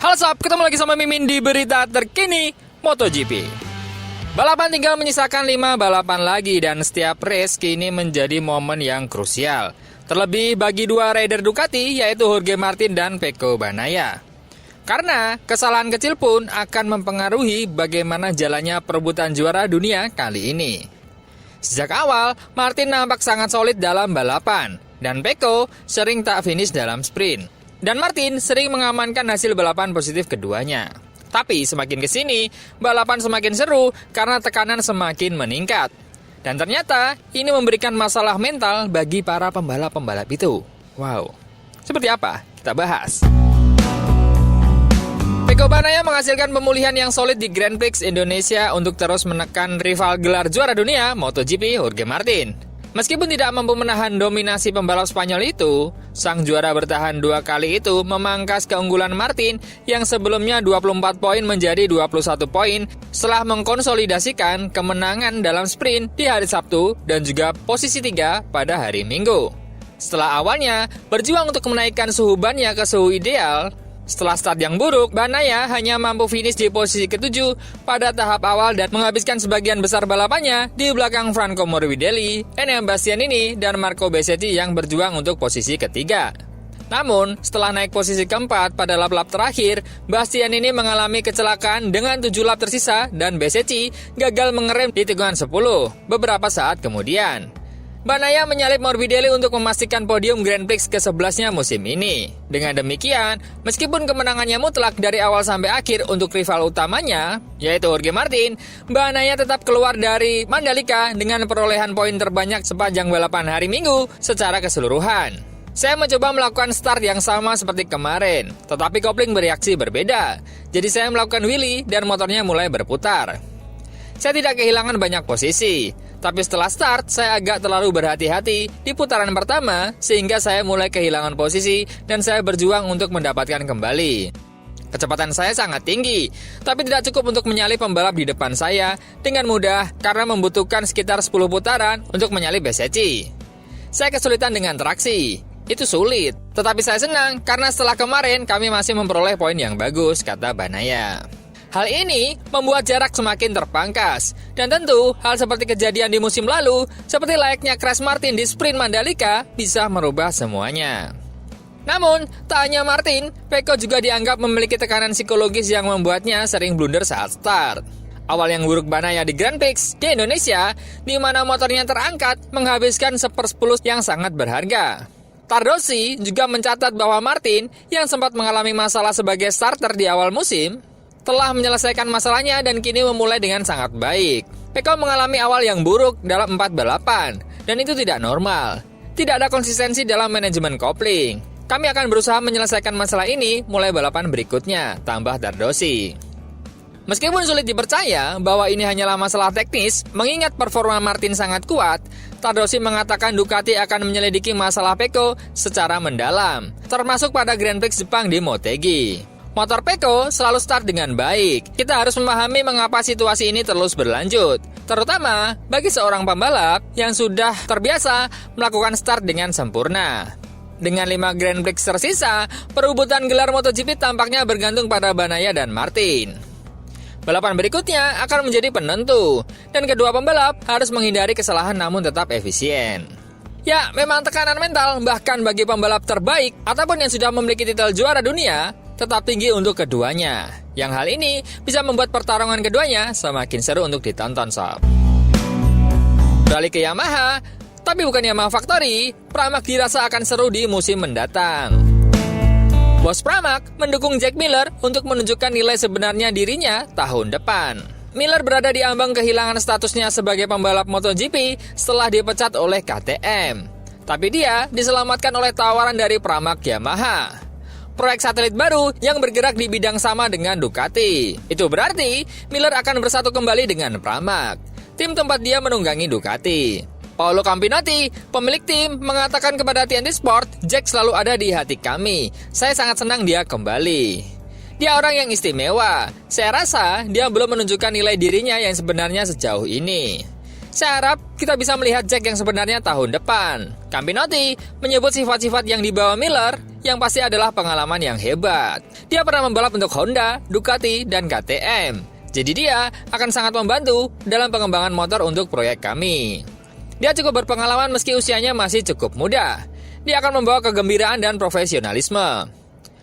Halo sob, ketemu lagi sama Mimin di berita terkini MotoGP. Balapan tinggal menyisakan 5 balapan lagi dan setiap race kini menjadi momen yang krusial. Terlebih bagi dua rider Ducati yaitu Jorge Martin dan Pecco Bagnaia. Karena kesalahan kecil pun akan mempengaruhi bagaimana jalannya perebutan juara dunia kali ini. Sejak awal, Martin nampak sangat solid dalam balapan dan Pecco sering tak finish dalam sprint. Dan Martin sering mengamankan hasil balapan positif keduanya. Tapi semakin kesini, balapan semakin seru karena tekanan semakin meningkat. Dan ternyata ini memberikan masalah mental bagi para pembalap-pembalap itu. Wow, seperti apa? Kita bahas. Pecco Bagnaia menghasilkan pemulihan yang solid di Grand Prix Indonesia untuk terus menekan rival gelar juara dunia MotoGP Jorge Martin. Meskipun tidak mampu menahan dominasi pembalap Spanyol itu, sang juara bertahan 2 kali itu memangkas keunggulan Martin yang sebelumnya 24 poin menjadi 21 poin setelah mengkonsolidasikan kemenangan dalam sprint di hari Sabtu dan juga posisi 3 pada hari Minggu. Setelah awalnya berjuang untuk menaikkan suhu bannya ke suhu ideal, setelah start yang buruk, Bagnaia hanya mampu finish di posisi ke-7 pada tahap awal dan menghabiskan sebagian besar balapannya di belakang Franco Morbidelli, Enea Bastianini, dan Marco Bezzecchi yang berjuang untuk posisi ketiga. Namun, setelah naik posisi keempat pada lap-lap terakhir, Bastianini mengalami kecelakaan dengan 7 lap tersisa dan Bezzecchi gagal mengerem di tikungan 10 beberapa saat kemudian. Bagnaia menyalip Morbidelli untuk memastikan podium Grand Prix ke-11-nya musim ini. Dengan demikian, meskipun kemenangannya mutlak dari awal sampai akhir untuk rival utamanya, yaitu Jorge Martin, Bagnaia tetap keluar dari Mandalika dengan perolehan poin terbanyak sepanjang balapan hari Minggu secara keseluruhan. Saya mencoba melakukan start yang sama seperti kemarin, tetapi kopling bereaksi berbeda. Jadi saya melakukan wheelie dan motornya mulai berputar. Saya tidak kehilangan banyak posisi, tapi setelah start saya agak terlalu berhati-hati di putaran pertama sehingga saya mulai kehilangan posisi dan saya berjuang untuk mendapatkan kembali. Kecepatan saya sangat tinggi, tapi tidak cukup untuk menyalip pembalap di depan saya dengan mudah karena membutuhkan sekitar 10 putaran untuk menyalip Bezzecchi. Saya kesulitan dengan traksi, itu sulit, tetapi saya senang karena setelah kemarin kami masih memperoleh poin yang bagus, kata Bagnaia. Hal ini membuat jarak semakin terpangkas. Dan tentu, hal seperti kejadian di musim lalu, seperti layaknya crash Martin di sprint Mandalika, bisa merubah semuanya. Namun, tak hanya Martin, Pecco juga dianggap memiliki tekanan psikologis yang membuatnya sering blunder saat start. Awal yang buruk Bagnaia di Grand Prix di Indonesia, di mana motornya terangkat, menghabiskan 1/10 yang sangat berharga. Tardosi juga mencatat bahwa Martin, yang sempat mengalami masalah sebagai starter di awal musim, telah menyelesaikan masalahnya dan kini memulai dengan sangat baik. Pecco mengalami awal yang buruk dalam 4 balapan, dan itu tidak normal. Tidak ada konsistensi dalam manajemen kopling. Kami akan berusaha menyelesaikan masalah ini mulai balapan berikutnya, tambah Tardosi. Meskipun sulit dipercaya bahwa ini hanyalah masalah teknis, mengingat performa Martin sangat kuat, Tardosi mengatakan Ducati akan menyelidiki masalah Pecco secara mendalam, termasuk pada Grand Prix Jepang di Motegi. Motor Pecco selalu start dengan baik. Kita harus memahami mengapa situasi ini terus berlanjut, terutama bagi seorang pembalap yang sudah terbiasa melakukan start dengan sempurna. Dengan 5 Grand Prix tersisa, perebutan gelar MotoGP tampaknya bergantung pada Bagnaia dan Martin. Balapan berikutnya akan menjadi penentu, dan kedua pembalap harus menghindari kesalahan namun tetap efisien. Ya, memang tekanan mental bahkan bagi pembalap terbaik ataupun yang sudah memiliki titel juara dunia tetap tinggi untuk keduanya. Yang hal ini bisa membuat pertarungan keduanya semakin seru untuk ditonton sob. Beralih ke Yamaha, tapi bukan Yamaha Factory, Pramac dirasa akan seru di musim mendatang. Bos Pramac mendukung Jack Miller untuk menunjukkan nilai sebenarnya dirinya tahun depan. Miller berada di ambang kehilangan statusnya sebagai pembalap MotoGP setelah dipecat oleh KTM. Tapi dia diselamatkan oleh tawaran dari Pramac Yamaha, proyek satelit baru yang bergerak di bidang sama dengan Ducati. Itu berarti Miller akan bersatu kembali dengan Pramac, tim tempat dia menunggangi Ducati. Paolo Campinotti, pemilik tim, mengatakan kepada TNT Sport, Jack selalu ada di hati kami. Saya sangat senang dia kembali. Dia orang yang istimewa. Saya rasa dia belum menunjukkan nilai dirinya yang sebenarnya sejauh ini. Saya harap kita bisa melihat Jack yang sebenarnya tahun depan. Campinotti menyebut sifat-sifat yang dibawa Miller yang pasti adalah pengalaman yang hebat. Dia pernah membalap untuk Honda, Ducati, dan KTM. Jadi dia akan sangat membantu dalam pengembangan motor untuk proyek kami. Dia cukup berpengalaman meski usianya masih cukup muda. Dia akan membawa kegembiraan dan profesionalisme.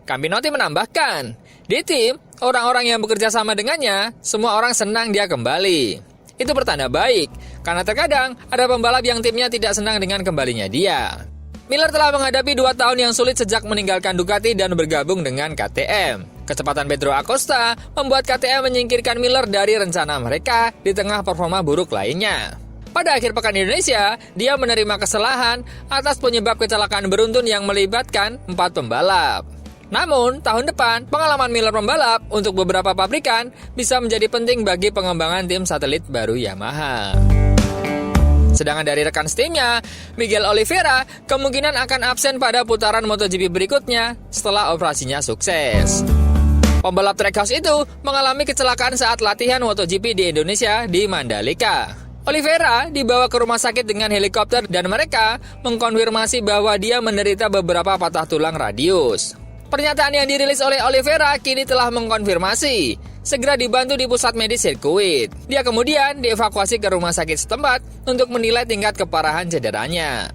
Campinotti menambahkan, di tim, orang-orang yang bekerja sama dengannya, semua orang senang dia kembali. Itu pertanda baik, karena terkadang ada pembalap yang timnya tidak senang dengan kembalinya dia. Miller telah menghadapi 2 tahun yang sulit sejak meninggalkan Ducati dan bergabung dengan KTM. Kecepatan Pedro Acosta membuat KTM menyingkirkan Miller dari rencana mereka di tengah performa buruk lainnya. Pada akhir pekan Indonesia, dia menerima kesalahan atas penyebab kecelakaan beruntun yang melibatkan 4 pembalap. Namun, tahun depan, pengalaman Miller membalap untuk beberapa pabrikan bisa menjadi penting bagi pengembangan tim satelit baru Yamaha. Sedangkan dari rekan setimnya, Miguel Oliveira kemungkinan akan absen pada putaran MotoGP berikutnya setelah operasinya sukses. Pembalap Trackhouse itu mengalami kecelakaan saat latihan MotoGP di Indonesia di Mandalika. Oliveira dibawa ke rumah sakit dengan helikopter dan mereka mengkonfirmasi bahwa dia menderita beberapa patah tulang radius. Pernyataan yang dirilis oleh Oliveira kini telah mengkonfirmasi. Segera dibantu di pusat medis sirkuit. Dia kemudian dievakuasi ke rumah sakit setempat untuk menilai tingkat keparahan cederanya.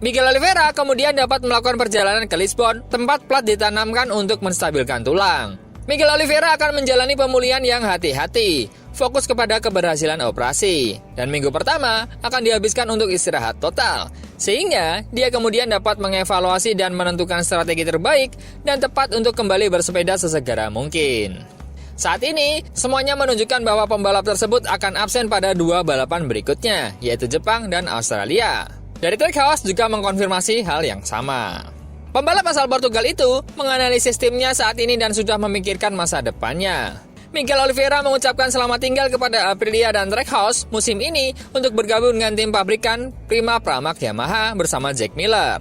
Miguel Oliveira kemudian dapat melakukan perjalanan ke Lisbon, tempat plat ditanamkan untuk menstabilkan tulang. Miguel Oliveira akan menjalani pemulihan yang hati-hati, fokus kepada keberhasilan operasi, dan minggu pertama akan dihabiskan untuk istirahat total, sehingga dia kemudian dapat mengevaluasi dan menentukan strategi terbaik dan tepat untuk kembali bersepeda sesegera mungkin. Saat ini, semuanya menunjukkan bahwa pembalap tersebut akan absen pada 2 balapan berikutnya, yaitu Jepang dan Australia. Dari Trackhouse juga mengkonfirmasi hal yang sama. Pembalap asal Portugal itu menganalisis timnya saat ini dan sudah memikirkan masa depannya. Miguel Oliveira mengucapkan selamat tinggal kepada Aprilia dan Trackhouse musim ini untuk bergabung dengan tim pabrikan Prima Pramac Yamaha bersama Jack Miller.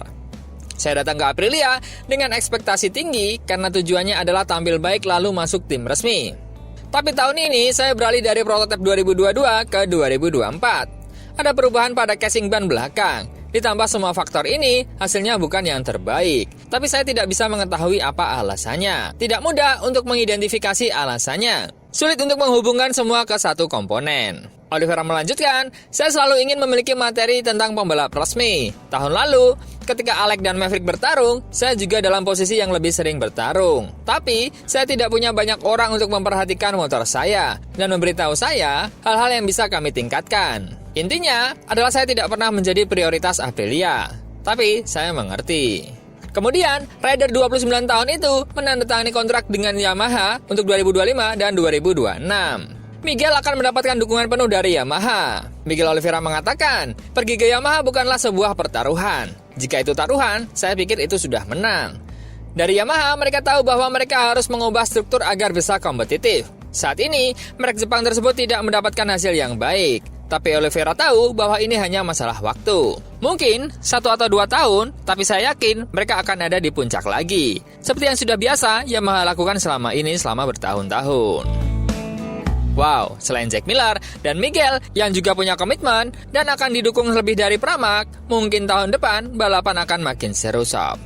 Saya datang ke Aprilia dengan ekspektasi tinggi karena tujuannya adalah tampil baik lalu masuk tim resmi. Tapi tahun ini saya beralih dari prototipe 2022 ke 2024. Ada perubahan pada casing ban belakang. Ditambah semua faktor ini, hasilnya bukan yang terbaik. Tapi saya tidak bisa mengetahui apa alasannya. Tidak mudah untuk mengidentifikasi alasannya. Sulit untuk menghubungkan semua ke satu komponen. Oliveira melanjutkan, saya selalu ingin memiliki materi tentang pembalap resmi. Tahun lalu, ketika Alex dan Maverick bertarung, saya juga dalam posisi yang lebih sering bertarung. Tapi, saya tidak punya banyak orang untuk memperhatikan motor saya dan memberitahu saya hal-hal yang bisa kami tingkatkan. Intinya adalah saya tidak pernah menjadi prioritas Aprilia. Tapi, saya mengerti. Kemudian, rider 29 tahun itu menandatangani kontrak dengan Yamaha untuk 2025 dan 2026. Miguel akan mendapatkan dukungan penuh dari Yamaha. Miguel Oliveira mengatakan, pergi ke Yamaha bukanlah sebuah pertaruhan. Jika itu taruhan, saya pikir itu sudah menang. Dari Yamaha, mereka tahu bahwa mereka harus mengubah struktur agar bisa kompetitif. Saat ini, merek Jepang tersebut tidak mendapatkan hasil yang baik. Tapi Oliveira tahu bahwa ini hanya masalah waktu. Mungkin 1 atau 2 tahun, tapi saya yakin mereka akan ada di puncak lagi. Seperti yang sudah biasa Yamaha lakukan selama ini selama bertahun-tahun. Wow, selain Jack Miller dan Miguel yang juga punya komitmen dan akan didukung lebih dari Pramac, mungkin tahun depan balapan akan makin seru sob.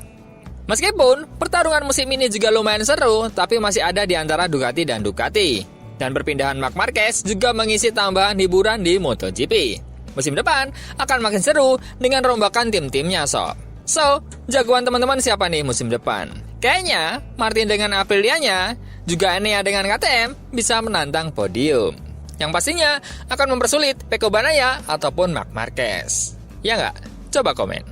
Meskipun pertarungan musim ini juga lumayan seru, tapi masih ada di antara Ducati dan Ducati. Dan perpindahan Marc Marquez juga mengisi tambahan hiburan di MotoGP. Musim depan akan makin seru dengan rombakan tim-timnya sob. So, jagoan teman-teman siapa nih musim depan? Kayaknya Martin dengan Aprilianya, juga Enea dengan KTM bisa menantang podium. Yang pastinya akan mempersulit Pecco Bagnaia ataupun Marc Marquez. Ya nggak? Coba komen.